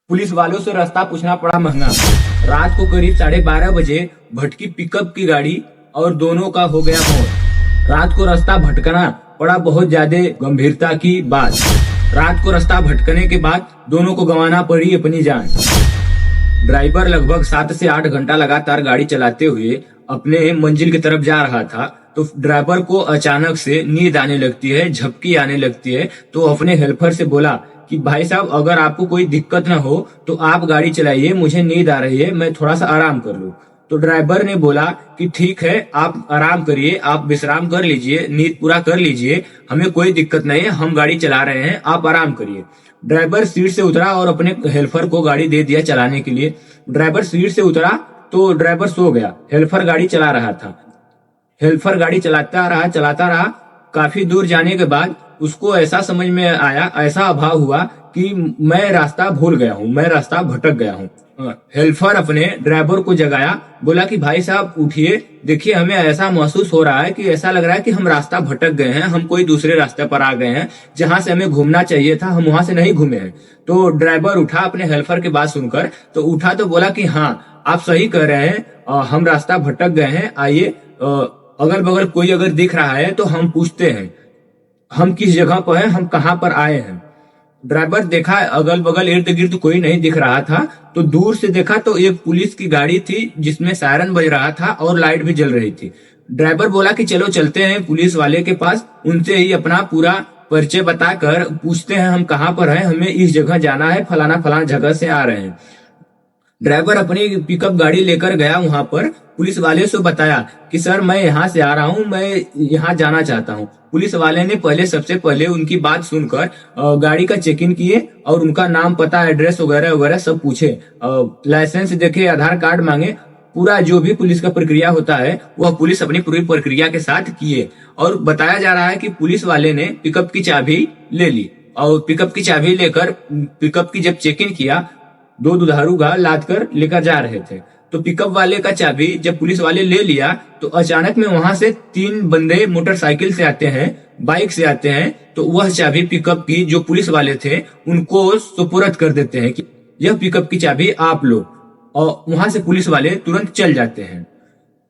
Police वालों से रास्ता पूछना पड़ा महंगा। रात को करीब 12:30 बजे भटकी पिकअप की गाड़ी और दोनों का हो गया मौत। रात को रास्ता भटकना पड़ा बहुत ज्यादा गंभीरता की बात। रात को रास्ता भटकने के बाद दोनों को गंवाना पड़ी अपनी जान। ड्राइवर लगभग 7 से 8 घंटा लगातार गाड़ी चलाते हुए अपने मंजिल की तरफ जा रहा था, तो ड्राइवर को अचानक से नींद आने लगती है, झपकी आने लगती है। तो अपने हेल्पर से बोला कि भाई साहब, अगर आपको कोई दिक्कत ना हो तो आप गाड़ी चलाइए, मुझे नींद आ रही है, मैं थोड़ा सा आराम कर लूं। तो ड्राइवर ने बोला कि ठीक है, आप आराम करिए, आप विश्राम कर लीजिए, नींद पूरा कर लीजिए, हमें कोई दिक्कत नहीं है, हम गाड़ी चला रहे हैं, आप आराम करिए। ड्राइवर सीट से उतरा और अपने हेल्पर को गाड़ी दे दिया चलाने के लिए। ड्राइवर सीट से उतरा तो ड्राइवर सो गया, हेल्पर गाड़ी चला रहा था। हेल्पर गाड़ी चलाता रहा। काफी दूर जाने के बाद उसको ऐसा समझ में आया, ऐसा अभाव हुआ कि मैं रास्ता भूल गया हूँ, मैं रास्ता भटक गया हूँ। हेल्पर अपने ड्राइवर को जगाया, बोला कि भाई साहब उठिए, देखिए हमें ऐसा महसूस हो रहा है कि ऐसा लग रहा है कि हम रास्ता भटक गए हैं, हम कोई दूसरे रास्ते पर आ गए हैं, जहां से हमें घूमना चाहिए था हम वहां से नहीं घूमे हैं। तो ड्राइवर उठा, अपने हेल्पर की बात सुनकर तो उठा, तो बोला कि हाँ आप सही कह रहे हैं, हम रास्ता भटक गए हैं, आइए अगल बगल कोई अगर दिख रहा है तो हम पूछते हैं, हम किस जगह पर हैं, हम कहाँ पर आए हैं। ड्राइवर देखा, अगल बगल इर्द गिर्द कोई नहीं दिख रहा था, तो दूर से देखा तो एक पुलिस की गाड़ी थी जिसमें सायरन बज रहा था और लाइट भी जल रही थी। ड्राइवर बोला कि चलो चलते हैं पुलिस वाले के पास, उनसे ही अपना पूरा परिचय बताकर पूछते हैं हम कहाँ पर हैं, हमें इस जगह जाना है, फलाना फलाना जगह से आ रहे हैं। ड्राइवर अपनी पिकअप गाड़ी लेकर गया वहां पर, पुलिस वाले से बताया कि सर मैं यहाँ से आ रहा हूँ, मैं यहाँ जाना चाहता हूँ। पुलिस वाले ने सबसे पहले उनकी बात सुनकर गाड़ी का चेक इन किए और उनका नाम, पता, एड्रेस वगैरह वगैरह सब पूछे, लाइसेंस देखे, आधार कार्ड मांगे, पूरा जो भी पुलिस का प्रक्रिया होता है वह पुलिस अपनी पूरी प्रक्रिया के साथ किए। और बताया जा रहा है कि पुलिस वाले ने पिकअप की चाबी ले ली और पिकअप की चाबी लेकर पिकअप की जब चेक इन किया, 2 दुधारू गाय लाद कर लेकर जा रहे थे। तो पिकअप वाले का चाबी जब पुलिस वाले ले लिया तो अचानक में वहां से 3 बंदे मोटरसाइकिल से आते हैं, बाइक से आते हैं, तो वह चाबी पिकअप की जो पुलिस वाले थे उनको सुपुर्द कर देते हैं कि यह पिकअप की चाबी आप लो, और वहां से पुलिस वाले तुरंत चल जाते हैं।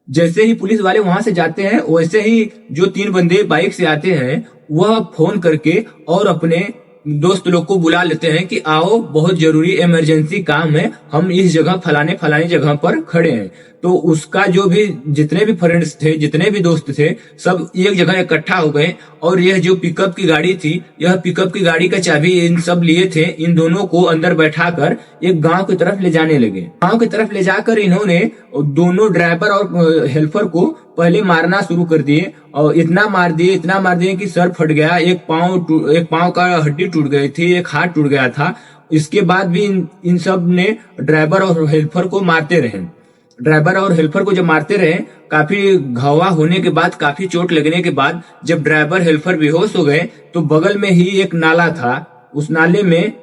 जैसे ही पुलिस वाले वहां से जाते हैं वैसे ही जो 3 बंदे बाइक से आते हैं वह फोन करके और अपने दोस्त लोग को बुला लेते हैं कि आओ, बहुत जरूरी इमरजेंसी काम है, हम इस जगह फलाने जगह पर खड़े हैं। तो उसका जो भी जितने भी फ्रेंड्स थे, जितने भी दोस्त थे, सब एक जगह इकट्ठा हो गए और यह जो पिकअप की गाड़ी थी, यह पिकअप की गाड़ी का चाबी इन सब लिए थे, इन दोनों को अंदर बैठाकर एक गांव की तरफ ले जाने लगे। गांव की तरफ ले जाकर इन्होंने दोनों ड्राइवर और हेल्पर को पहले मारना शुरू कर दिए और इतना मार दिए कि सर फट गया, एक पांव का हड्डी टूट गई थी, एक हाथ टूट गया था। इसके बाद भी इन सब ने ड्राइवर और हेल्पर को मारते रहे। ड्राइवर और हेल्पर को जब मारते रहे, काफी घावा होने के बाद, काफी चोट लगने के बाद जब ड्राइवर हेल्पर बेहोश हो गए तो बगल में ही एक नाला था, उस नाले में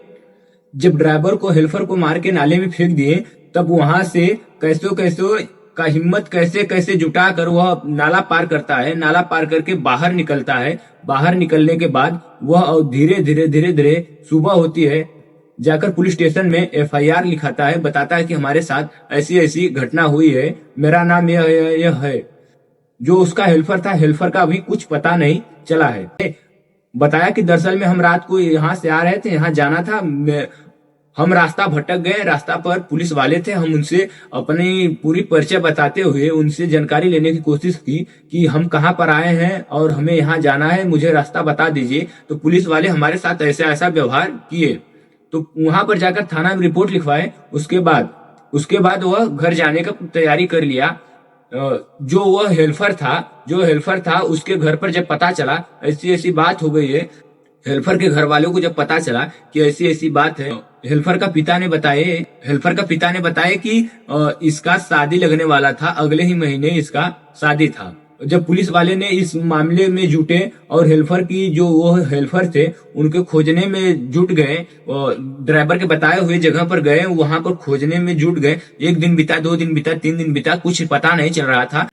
जब ड्राइवर को हेल्पर को मार के नाले में फेंक दिए, तब वहां से कैसो का हिम्मत कैसे जुटा कर वह नाला पार करता है। नाला पार करके बाहर निकलता है। बाहर निकलने के बाद वह धीरे सुबह होती है, जाकर पुलिस स्टेशन में FIR लिखाता है, बताता है कि हमारे साथ ऐसी ऐसी घटना हुई है, मेरा नाम यह है। जो उसका हेल्पर था, हेल्पर का अभी कुछ पता नहीं चला है। बताया कि दरअसल में हम रात को यहाँ से आ रहे थे, यहाँ जाना था, हम रास्ता भटक गए, रास्ता पर पुलिस वाले थे, हम उनसे अपनी पूरी परिचय बताते हुए उनसे जानकारी लेने की कोशिश की कि हम कहाँ पर आए हैं और हमें यहाँ जाना है, मुझे रास्ता बता दीजिए। तो पुलिस वाले हमारे साथ ऐसा व्यवहार किए। तो वहां पर जाकर थाना में रिपोर्ट लिखवाए। उसके बाद वह घर जाने का तैयारी कर लिया। जो हेल्पर था उसके घर पर जब पता चला ऐसी बात हो गई है, हेल्पर के घर वालों को जब पता चला कि ऐसी बात है, हेल्पर का पिता ने बताया कि इसका शादी लगने वाला था, अगले ही महीने इसका शादी था। जब पुलिस वाले ने इस मामले में जुटे और हेल्पर की जो वो हेल्पर थे उनके खोजने में जुट गए, ड्राइवर के बताए हुए जगह पर गए, वहां पर खोजने में जुट गए। 1 दिन बीता, 2 दिन बीता, 3 दिन बीता, कुछ पता नहीं चल रहा था।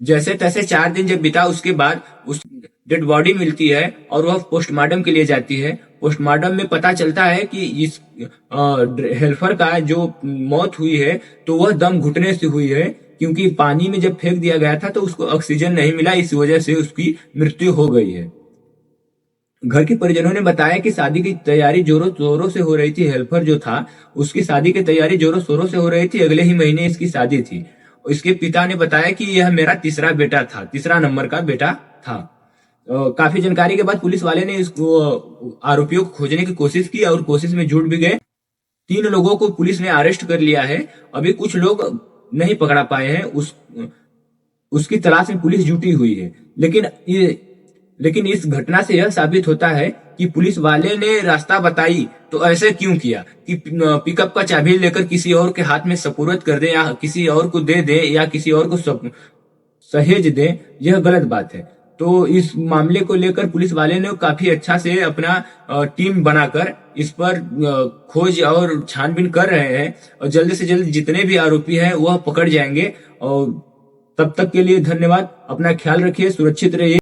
जैसे तैसे 4 दिन जब बीता, उसके बाद उस डेड बॉडी मिलती है और वह पोस्टमार्टम के लिए जाती है। पोस्टमार्टम में पता चलता है कि इस हेल्पर का जो मौत हुई है तो वह दम घुटने से हुई है, क्योंकि पानी में जब फेंक दिया गया था तो उसको ऑक्सीजन नहीं मिला, इस वजह से उसकी मृत्यु हो गई है। घर के परिजनों ने बताया कि शादी की तैयारी जोरों शोरों से हो रही थी। हेल्पर जो था उसकी शादी की तैयारी जोरों शोरों से हो रही थी। अगले ही महीने इसकी शादी थी। इसके पिता ने बताया कि यह मेरा तीसरा बेटा था, तीसरा नंबर का बेटा था। काफी जानकारी के बाद पुलिस वाले ने इसको आरोपियों को खोजने की कोशिश की और कोशिश में जुट भी गए। 3 लोगों को पुलिस ने अरेस्ट कर लिया है। अभी कुछ लोग नहीं पकड़ा पाए हैं। उसकी तलाश में पुलिस जुटी हुई है। लेकिन इस घटना से यह साबित होता है कि पुलिस वाले ने रास्ता बताई तो ऐसे क्यों किया कि पिकअप का चाबी लेकर किसी और के हाथ में सुपुर्द कर दे, या किसी और को दे दे, या किसी और को सहेज दे। यह गलत बात है। तो इस मामले को लेकर पुलिस वाले ने काफी अच्छा से अपना टीम बनाकर इस पर खोज और छानबीन कर रहे हैं, और जल्द से जल्द जितने भी आरोपी हैं वह पकड़ जाएंगे। और तब तक के लिए धन्यवाद। अपना ख्याल रखिए, सुरक्षित रहिए।